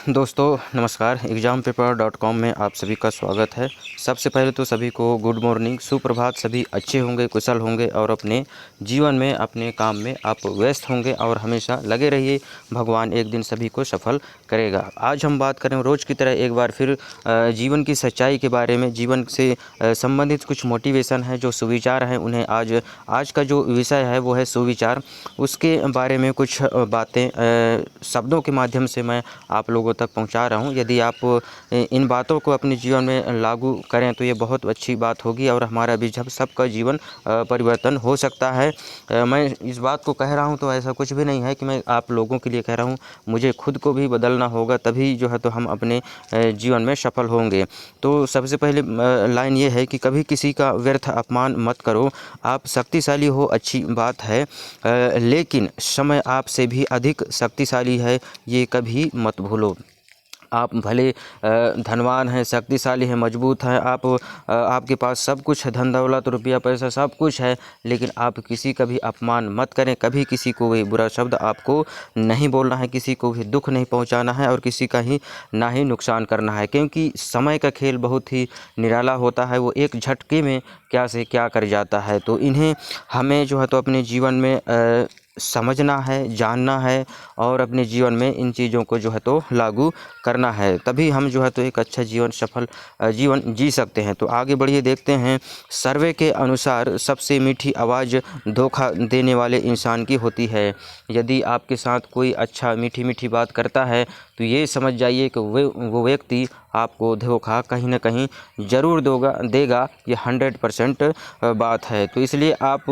दोस्तों नमस्कार। exampeople.com में आप सभी का स्वागत है। सबसे पहले तो सभी को गुड मॉर्निंग, सुप्रभात। सभी अच्छे होंगे, कुशल होंगे और अपने जीवन में, अपने काम में आप व्यस्त होंगे और हमेशा लगे रहिए। भगवान एक दिन सभी को सफल करेगा। आज हम बात करें रोज़ की तरह एक बार फिर जीवन की सच्चाई के बारे में। जीवन से संबंधित कुछ मोटिवेशन है, जो सुविचार हैं, उन्हें आज का जो विषय है वो है सुविचार। उसके बारे में कुछ बातें शब्दों के माध्यम से मैं आप लोगों तक पहुंचा रहा हूं। यदि आप इन बातों को अपने जीवन में लागू करें तो ये बहुत अच्छी बात होगी और हमारा भी जब सबका जीवन परिवर्तन हो सकता है। मैं इस बात को कह रहा हूं तो ऐसा कुछ भी नहीं है कि मैं आप लोगों के लिए कह रहा हूं। मुझे खुद को भी बदलना होगा, तभी जो है तो हम अपने जीवन में सफल होंगे। तो सबसे पहले लाइन ये है कि कभी किसी का व्यर्थ अपमान मत करो। आप शक्तिशाली हो, अच्छी बात है, लेकिन समय आपसे भी अधिक शक्तिशाली है, ये कभी मत भूलो। आप भले धनवान हैं, शक्तिशाली हैं, मजबूत हैं, आपके पास सब कुछ है, धन दौलत रुपया पैसा सब कुछ है, लेकिन आप किसी का भी अपमान मत करें। कभी किसी को भी बुरा शब्द आपको नहीं बोलना है, किसी को भी दुख नहीं पहुंचाना है और किसी का ही ना ही नुकसान करना है, क्योंकि समय का खेल बहुत ही निराला होता है। वो एक झटके में क्या से क्या कर जाता है। तो इन्हें हमें जो है तो अपने जीवन में समझना है, जानना है और अपने जीवन में इन चीज़ों को जो है तो लागू करना है, तभी हम जो है तो एक अच्छा जीवन, सफल जीवन जी सकते हैं। तो आगे बढ़िए, देखते हैं। सर्वे के अनुसार सबसे मीठी आवाज़ धोखा देने वाले इंसान की होती है। यदि आपके साथ कोई अच्छा मीठी मीठी बात करता है तो ये समझ जाइए कि वो व्यक्ति आपको धोखा कहीं ना कहीं ज़रूर देगा। ये 100% बात है। तो इसलिए आप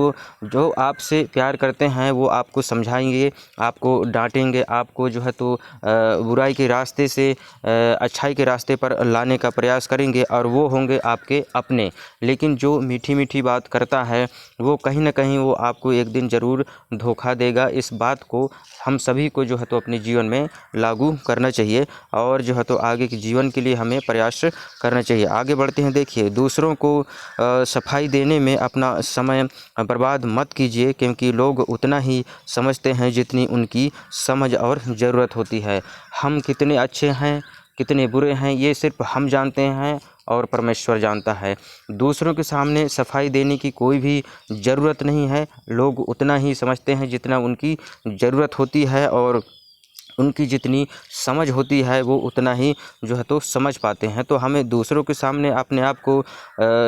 जो आपसे प्यार करते हैं वो आपको समझाएंगे, आपको डांटेंगे, आपको जो है तो बुराई के रास्ते से अच्छाई के रास्ते पर लाने का प्रयास करेंगे और वो होंगे आपके अपने। लेकिन जो मीठी मीठी बात करता है वो कहीं ना कहीं वो आपको एक दिन ज़रूर धोखा देगा। इस बात को हम सभी को जो है तो अपने जीवन में लागू करना चाहिए और जो है तो आगे के जीवन के लिए हमें प्रयास करना चाहिए। आगे बढ़ते हैं। देखिए, दूसरों को सफाई देने में अपना समय बर्बाद मत कीजिए, क्योंकि लोग उतना ही समझते हैं जितनी उनकी समझ और ज़रूरत होती है। हम कितने अच्छे हैं, कितने बुरे हैं, ये सिर्फ हम जानते हैं और परमेश्वर जानता है। दूसरों के सामने सफाई देने की कोई भी ज़रूरत नहीं है। लोग उतना ही समझते हैं जितना उनकी ज़रूरत होती है और उनकी जितनी समझ होती है वो उतना ही जो है तो समझ पाते हैं। तो हमें दूसरों के सामने अपने आप को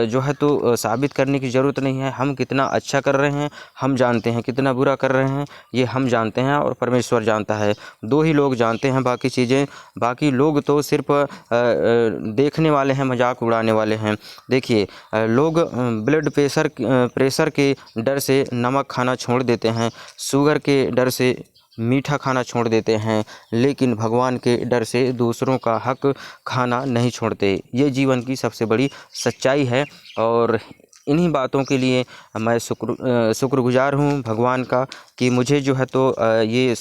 जो है तो साबित करने की ज़रूरत नहीं है। हम कितना अच्छा कर रहे हैं हम जानते हैं, कितना बुरा कर रहे हैं ये हम जानते हैं और परमेश्वर जानता है। दो ही लोग जानते हैं बाकी चीज़ें। बाकी लोग तो सिर्फ देखने वाले हैं, मजाक उड़ाने वाले हैं। देखिए, लोग ब्लड प्रेशर के डर से नमक खाना छोड़ देते हैं, शुगर के डर से मीठा खाना छोड़ देते हैं, लेकिन भगवान के डर से दूसरों का हक खाना नहीं छोड़ते। ये जीवन की सबसे बड़ी सच्चाई है और इन्हीं बातों के लिए मैं शुक्रगुजार हूँ भगवान का कि मुझे जो है तो ये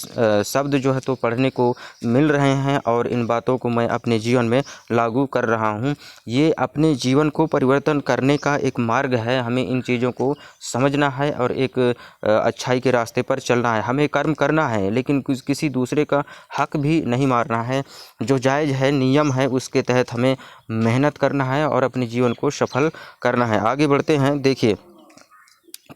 शब्द जो है तो पढ़ने को मिल रहे हैं और इन बातों को मैं अपने जीवन में लागू कर रहा हूँ। ये अपने जीवन को परिवर्तन करने का एक मार्ग है। हमें इन चीज़ों को समझना है और एक अच्छाई के रास्ते पर चलना है। हमें कर्म करना है, लेकिन किसी दूसरे का हक भी नहीं मारना है। जो जायज़ है, नियम है, उसके तहत हमें मेहनत करना है और अपने जीवन को सफल करना है। आगे बढ़ते हैं। देखिए,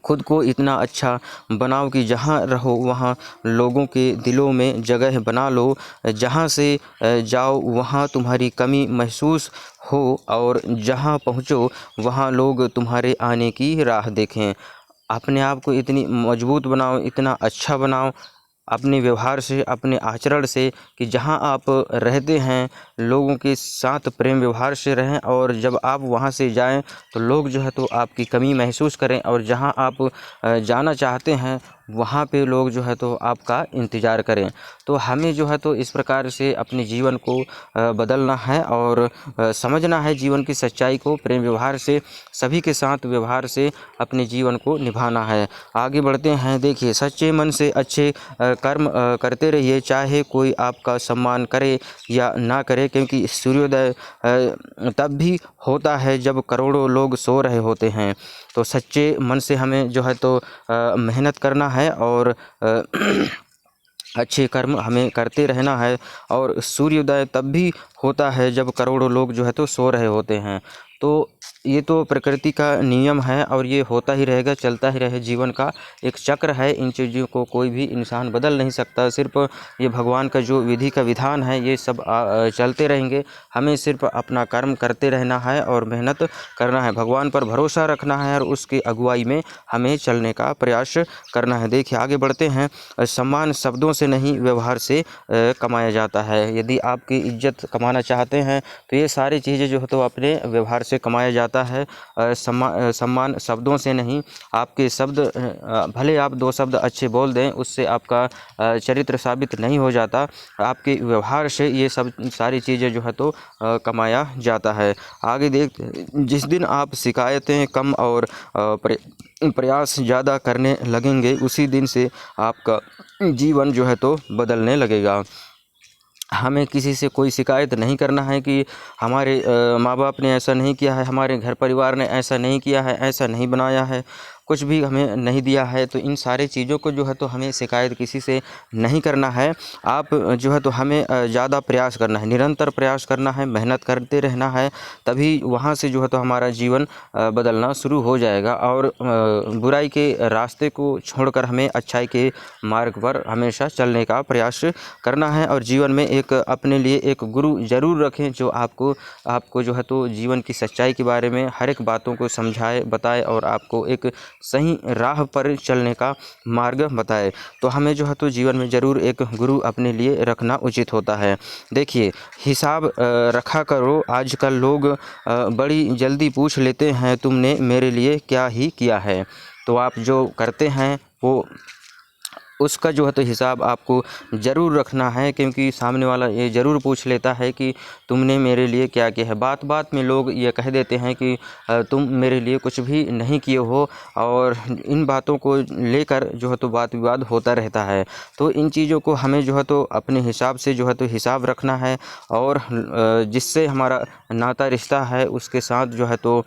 खुद को इतना अच्छा बनाओ कि जहाँ रहो वहाँ लोगों के दिलों में जगह बना लो। जहाँ से जाओ वहाँ तुम्हारी कमी महसूस हो और जहाँ पहुँचो वहाँ लोग तुम्हारे आने की राह देखें। अपने आप को इतनी मजबूत बनाओ, इतना अच्छा बनाओ अपने व्यवहार से, अपने आचरण से, कि जहां आप रहते हैं लोगों के साथ प्रेम व्यवहार से रहें और जब आप वहां से जाएं तो लोग जो है तो आपकी कमी महसूस करें और जहां आप जाना चाहते हैं वहाँ पे लोग जो है तो आपका इंतज़ार करें। तो हमें जो है तो इस प्रकार से अपने जीवन को बदलना है और समझना है जीवन की सच्चाई को। प्रेम व्यवहार से, सभी के साथ व्यवहार से अपने जीवन को निभाना है। आगे बढ़ते हैं। देखिए, सच्चे मन से अच्छे कर्म करते रहिए, चाहे कोई आपका सम्मान करे या ना करे, क्योंकि सूर्योदय तब भी होता है जब करोड़ों लोग सो रहे होते हैं। तो सच्चे मन से हमें जो है तो मेहनत करना है और अच्छे कर्म हमें करते रहना है। और सूर्योदय तब भी होता है जब करोड़ों लोग जो है तो सो रहे होते हैं। तो ये तो प्रकृति का नियम है और ये होता ही रहेगा, चलता ही रहे, जीवन का एक चक्र है। इन चीज़ों को कोई भी इंसान बदल नहीं सकता। सिर्फ ये भगवान का जो विधि का विधान है ये सब चलते रहेंगे। हमें सिर्फ अपना कर्म करते रहना है और मेहनत करना है, भगवान पर भरोसा रखना है और उसकी अगुवाई में हमें चलने का प्रयास करना है। देखिए आगे बढ़ते हैं। सम्मान शब्दों से नहीं, व्यवहार से कमाया जाता है। यदि आपकी इज्जत कमाना चाहते हैं तो ये सारी चीज़ें जो है तो अपने व्यवहार से कमाया जाता है। सम्मान शब्दों से नहीं, आपके शब्द भले आप 2 शब्द अच्छे बोल दें, उससे आपका चरित्र साबित नहीं हो जाता। आपके व्यवहार से ये सब सारी चीज़ें जो है तो कमाया जाता है। आगे जिस दिन आप शिकायतें कम और प्रयास ज़्यादा करने लगेंगे, उसी दिन से आपका जीवन जो है तो बदलने लगेगा। हमें किसी से कोई शिकायत नहीं करना है कि हमारे माँ बाप ने ऐसा नहीं किया है, हमारे घर परिवार ने ऐसा नहीं किया है, ऐसा नहीं बनाया है, कुछ भी हमें नहीं दिया है। तो इन सारी चीज़ों को जो है तो हमें शिकायत किसी से नहीं करना है। आप जो है तो हमें ज़्यादा प्रयास करना है, निरंतर प्रयास करना है, मेहनत करते रहना है, तभी वहाँ से जो है तो हमारा जीवन बदलना शुरू हो जाएगा। और बुराई के रास्ते को छोड़कर हमें अच्छाई के मार्ग पर हमेशा चलने का प्रयास करना है। और जीवन में एक अपने लिए एक गुरु ज़रूर रखें जो आपको जो है तो जीवन की सच्चाई के बारे में हर एक बातों को समझाए, बताए और आपको एक सही राह पर चलने का मार्ग बताए। तो हमें जो है तो जीवन में ज़रूर एक गुरु अपने लिए रखना उचित होता है। देखिए हिसाब रखा करो। आजकल लोग बड़ी जल्दी पूछ लेते हैं तुमने मेरे लिए क्या ही किया है। तो आप जो करते हैं वो उसका जो है तो हिसाब आपको ज़रूर रखना है, क्योंकि सामने वाला ये ज़रूर पूछ लेता है कि तुमने मेरे लिए क्या किया है। बात बात में लोग ये कह देते हैं कि तुम मेरे लिए कुछ भी नहीं किए हो, और इन बातों को लेकर जो है तो वाद विवाद होता रहता है। तो इन चीज़ों को हमें जो है तो अपने हिसाब से जो है तो हिसाब रखना है, और जिससे हमारा नाता रिश्ता है उसके साथ जो है तो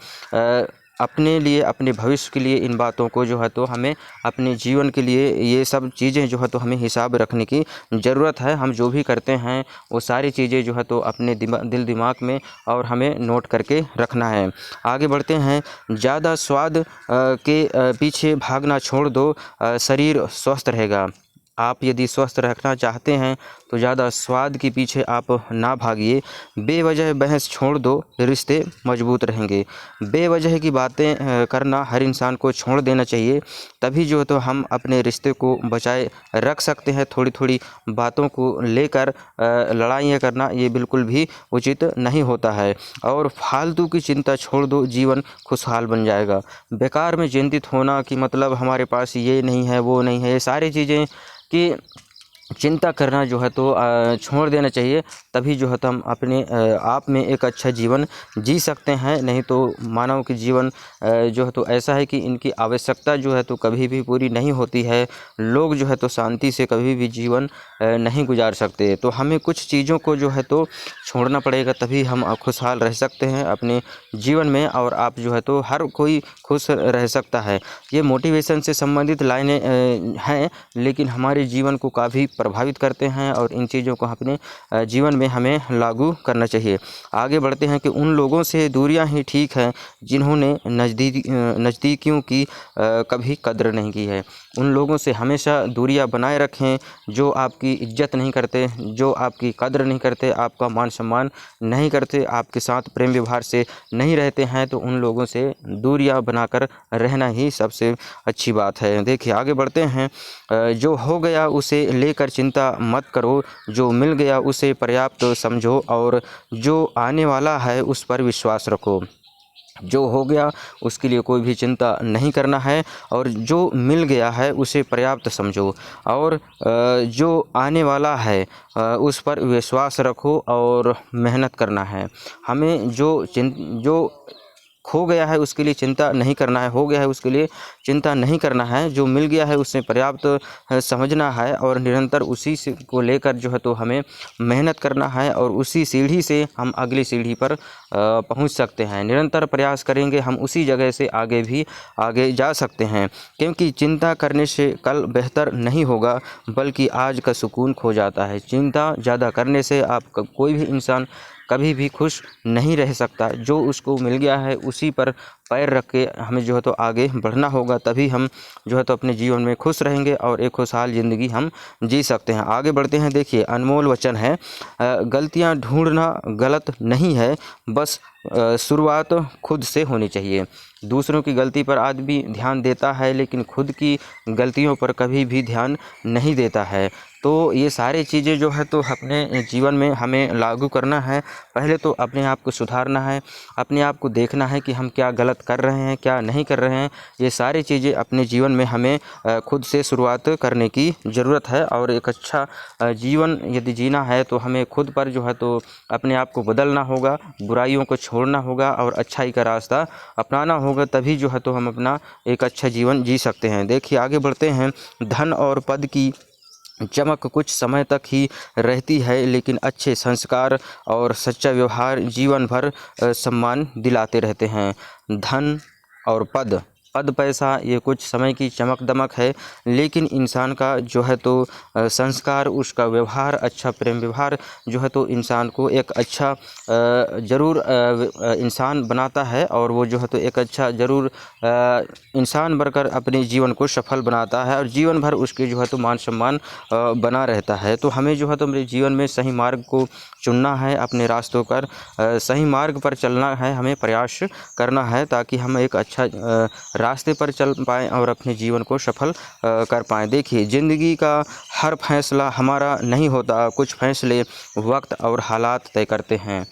अपने लिए, अपने भविष्य के लिए इन बातों को जो है तो हमें अपने जीवन के लिए ये सब चीज़ें जो है तो हमें हिसाब रखने की ज़रूरत है। हम जो भी करते हैं वो सारी चीज़ें जो है तो अपने दिल दिमाग में और हमें नोट करके रखना है। आगे बढ़ते हैं। ज़्यादा स्वाद के पीछे भागना छोड़ दो, शरीर स्वस्थ रहेगा। आप यदि स्वस्थ रखना चाहते हैं तो ज़्यादा स्वाद के पीछे आप ना भागिए। बेवजह बहस छोड़ दो, रिश्ते मजबूत रहेंगे। बेवजह की बातें करना हर इंसान को छोड़ देना चाहिए, तभी जो है तो हम अपने रिश्ते को बचाए रख सकते हैं। थोड़ी थोड़ी बातों को लेकर लड़ाइयाँ करना ये बिल्कुल भी उचित नहीं होता है। और फालतू की चिंता छोड़ दो, जीवन खुशहाल बन जाएगा। बेकार में चिंतित होना कि मतलब हमारे पास ये नहीं है, वो नहीं है, ये सारी चीज़ें कि चिंता करना जो है तो छोड़ देना चाहिए। तभी जो है तो हम अपने आप में एक अच्छा जीवन जी सकते हैं। नहीं तो मानव के जीवन जो है तो ऐसा है कि इनकी आवश्यकता जो है तो कभी भी पूरी नहीं होती है। लोग जो है तो शांति से कभी भी जीवन नहीं गुजार सकते। तो हमें कुछ चीज़ों को जो है तो छोड़ना पड़ेगा, तभी हम खुशहाल रह सकते हैं अपने जीवन में। और आप जो है तो हर कोई खुश रह सकता है। ये मोटिवेशन से संबंधित लाइनें हैं, लेकिन हमारे जीवन को काफ़ी प्रभावित करते हैं, और इन चीज़ों को अपने जीवन में हमें लागू करना चाहिए। आगे बढ़ते हैं कि उन लोगों से दूरियां ही ठीक हैं जिन्होंने नज़दीकियों की कभी कद्र नहीं की है। उन लोगों से हमेशा दूरियां बनाए रखें जो आपकी इज्जत नहीं करते, जो आपकी कद्र नहीं करते, आपका मान सम्मान नहीं करते, आपके साथ प्रेम व्यवहार से नहीं रहते हैं। तो उन लोगों से दूरियां बनाकर रहना ही सबसे अच्छी बात है। देखिए आगे बढ़ते हैं। जो हो गया उसे लेकर चिंता मत करो, जो मिल गया उसे पर्याप्त समझो, और जो आने वाला है उस पर विश्वास रखो। जो हो गया उसके लिए कोई भी चिंता नहीं करना है, और जो मिल गया है उसे पर्याप्त समझो, और जो आने वाला है उस पर विश्वास रखो और मेहनत करना है। हमें जो खो गया है उसके लिए चिंता नहीं करना है, हो गया है उसके लिए चिंता नहीं करना है। जो मिल गया है उससे पर्याप्त समझना है और निरंतर उसी से को लेकर जो है तो हमें मेहनत करना है और उसी सीढ़ी से हम अगली सीढ़ी पर पहुंच सकते हैं। निरंतर प्रयास करेंगे हम उसी जगह से आगे भी आगे जा सकते हैं, क्योंकि चिंता करने से कल बेहतर नहीं होगा बल्कि आज का सुकून खो जाता है। चिंता ज़्यादा करने से आप कोई भी इंसान कभी भी खुश नहीं रह सकता। जो उसको मिल गया है उसी पर पैर रख के हमें जो है तो आगे बढ़ना होगा, तभी हम जो है तो अपने जीवन में खुश रहेंगे और एक खुशहाल ज़िंदगी हम जी सकते हैं। आगे बढ़ते हैं। देखिए अनमोल वचन है, गलतियां ढूंढना गलत नहीं है, बस शुरुआत खुद से होनी चाहिए। दूसरों की गलती पर आदमी ध्यान देता है लेकिन खुद की गलतियों पर कभी भी ध्यान नहीं देता है। तो ये सारी चीज़ें जो है तो अपने जीवन में हमें लागू करना है। पहले तो अपने आप को सुधारना है, अपने आप को देखना है कि हम क्या गलत कर रहे हैं क्या नहीं कर रहे हैं। ये सारी चीज़ें अपने जीवन में हमें खुद से शुरुआत करने की ज़रूरत है। और एक अच्छा जीवन यदि जीना है तो हमें खुद पर जो है तो अपने आप को बदलना होगा, बुराइयों को छोड़ना होगा और अच्छाई का रास्ता अपनाना होगा, तभी जो है तो हम अपना एक अच्छा जीवन जी सकते हैं। देखिए आगे बढ़ते हैं। धन और पद की चमक कुछ समय तक ही रहती है, लेकिन अच्छे संस्कार और सच्चा व्यवहार जीवन भर सम्मान दिलाते रहते हैं। धन और पद पैसा ये कुछ समय की चमक दमक है, लेकिन इंसान का जो है तो संस्कार, उसका व्यवहार, अच्छा प्रेम व्यवहार जो है तो इंसान को एक अच्छा ज़रूर इंसान बनाता है और वो जो है तो एक अच्छा ज़रूर इंसान बनकर अपने जीवन को सफल बनाता है और जीवन भर उसके जो है तो मान सम्मान बना रहता है। तो हमें जो है तो मेरे जीवन में सही मार्ग को चुनना है, अपने रास्तों पर सही मार्ग पर चलना है, हमें प्रयास करना है ताकि हम एक अच्छा रास्ते पर चल पाएँ और अपने जीवन को सफल कर पाएँ। देखिए ज़िंदगी का हर फैसला हमारा नहीं होता, कुछ फैसले वक्त और हालात तय करते हैं।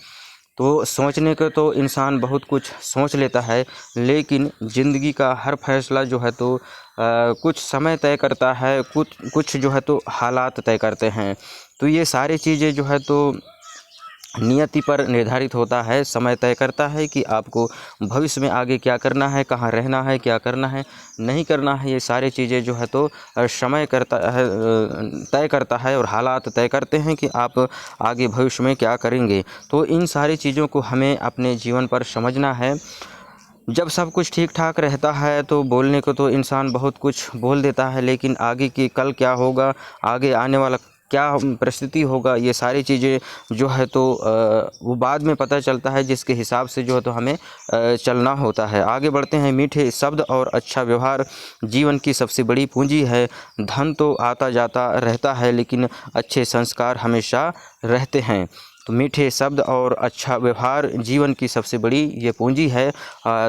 तो सोचने को तो इंसान बहुत कुछ सोच लेता है, लेकिन ज़िंदगी का हर फैसला जो है तो कुछ समय तय करता है, कुछ जो है तो हालात तय करते हैं। तो ये सारी चीज़ें जो है तो नियति पर निर्धारित होता है, समय तय करता है कि आपको भविष्य में आगे क्या करना है, कहाँ रहना है, क्या करना है, नहीं करना है। ये सारी चीज़ें जो है तो समय करता है, तय करता है और हालात तय करते हैं कि आप आगे भविष्य में क्या करेंगे। तो इन सारी चीज़ों को हमें अपने जीवन पर समझना है। जब सब कुछ ठीक ठाक रहता है तो बोलने को तो इंसान बहुत कुछ बोल देता है, लेकिन आगे की कल क्या होगा, आगे आने वाला क्या परिस्थिति होगा, ये सारी चीज़ें जो है तो वो बाद में पता चलता है, जिसके हिसाब से जो है तो हमें चलना होता है। आगे बढ़ते हैं। मीठे शब्द और अच्छा व्यवहार जीवन की सबसे बड़ी पूंजी है। धन तो आता जाता रहता है, लेकिन अच्छे संस्कार हमेशा रहते हैं। तो मीठे शब्द और अच्छा व्यवहार जीवन की सबसे बड़ी ये पूंजी है।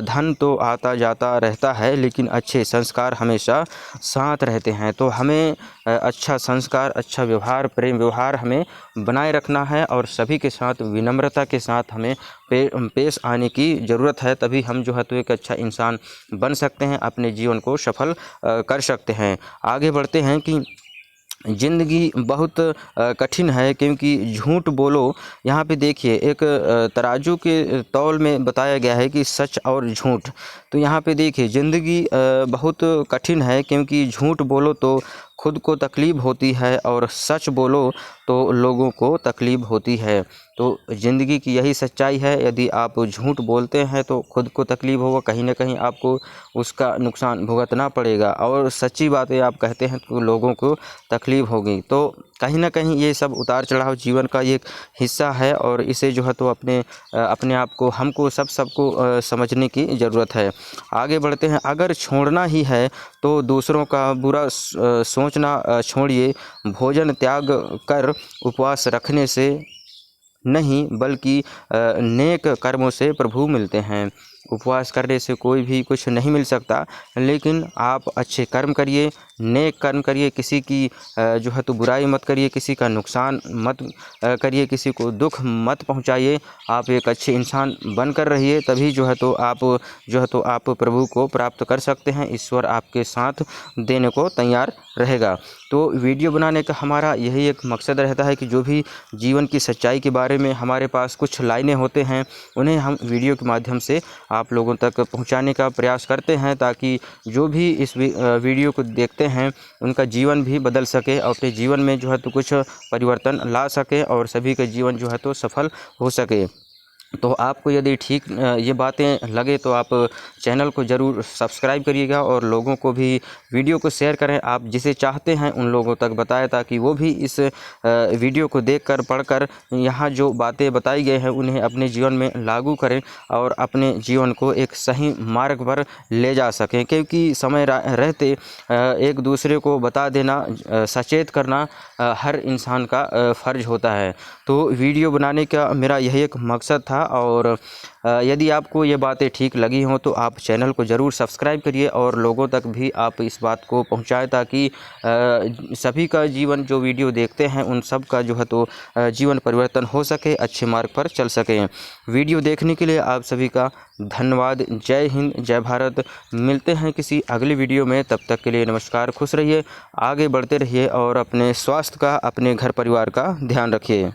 धन तो आता जाता रहता है, लेकिन अच्छे संस्कार हमेशा साथ रहते हैं। तो हमें अच्छा संस्कार, अच्छा व्यवहार, प्रेम व्यवहार हमें बनाए रखना है और सभी के साथ विनम्रता के साथ हमें पेश आने की ज़रूरत है, तभी हम जो है तो एक अच्छा इंसान बन सकते हैं, अपने जीवन को सफल कर सकते हैं। आगे बढ़ते हैं कि ज़िंदगी बहुत कठिन है, क्योंकि झूठ बोलो। यहाँ पे देखिए एक तराजू के तौल में बताया गया है कि सच और झूठ। तो यहाँ पे देखिए ज़िंदगी बहुत कठिन है, क्योंकि झूठ बोलो तो खुद को तकलीफ़ होती है और सच बोलो तो लोगों को तकलीफ़ होती है। तो ज़िंदगी की यही सच्चाई है, यदि आप झूठ बोलते हैं तो खुद को तकलीफ़ होगा, कहीं ना कहीं आपको उसका नुकसान भुगतना पड़ेगा, और सच्ची बातें आप कहते हैं तो लोगों को तकलीफ़ होगी। तो कहीं ना कहीं ये सब उतार चढ़ाव जीवन का एक हिस्सा है, और इसे जो है तो अपने आप को हमको सबको समझने की ज़रूरत है। आगे बढ़ते हैं। अगर छोड़ना ही है तो दूसरों का बुरा सोचना छोड़िए। भोजन त्याग कर उपवास रखने से नहीं, बल्कि नेक कर्मों से प्रभु मिलते हैं। उपवास करने से कोई भी कुछ नहीं मिल सकता, लेकिन आप अच्छे कर्म करिए, नेक कर्म करिए, किसी की जो है तो बुराई मत करिए, किसी का नुकसान मत करिए, किसी को दुख मत पहुंचाइए। आप एक अच्छे इंसान बनकर रहिए, तभी जो है तो आप प्रभु को प्राप्त कर सकते हैं। ईश्वर आपके साथ देने को तैयार रहेगा। तो वीडियो बनाने का हमारा यही एक मकसद रहता है कि जो भी जीवन की सच्चाई के बारे में हमारे पास कुछ लाइनें होते हैं, उन्हें हम वीडियो के माध्यम से आप लोगों तक पहुंचाने का प्रयास करते हैं, ताकि जो भी इस वीडियो को देखते हैं उनका जीवन भी बदल सके और अपने जीवन में जो है तो कुछ परिवर्तन ला सके और सभी का जीवन जो है तो सफल हो सके। तो आपको यदि ठीक ये बातें लगे तो आप चैनल को ज़रूर सब्सक्राइब करिएगा और लोगों को भी वीडियो को शेयर करें। आप जिसे चाहते हैं उन लोगों तक बताएं, ताकि वो भी इस वीडियो को देखकर पढ़कर यहाँ जो बातें बताई गई हैं उन्हें अपने जीवन में लागू करें और अपने जीवन को एक सही मार्ग पर ले जा सकें। क्योंकि समय रहते एक दूसरे को बता देना, सचेत करना हर इंसान का फ़र्ज़ होता है। तो वीडियो बनाने का मेरा यही एक मकसद था। और यदि आपको ये बातें ठीक लगी हों तो आप चैनल को ज़रूर सब्सक्राइब करिए और लोगों तक भी आप इस बात को पहुंचाएं, ताकि सभी का जीवन जो वीडियो देखते हैं उन सब का जो है तो जीवन परिवर्तन हो सके, अच्छे मार्ग पर चल सकें। वीडियो देखने के लिए आप सभी का धन्यवाद। जय हिंद, जय भारत। मिलते हैं किसी अगली वीडियो में, तब तक के लिए नमस्कार। खुश रहिए, आगे बढ़ते रहिए और अपने स्वास्थ्य का, अपने घर परिवार का ध्यान रखिए।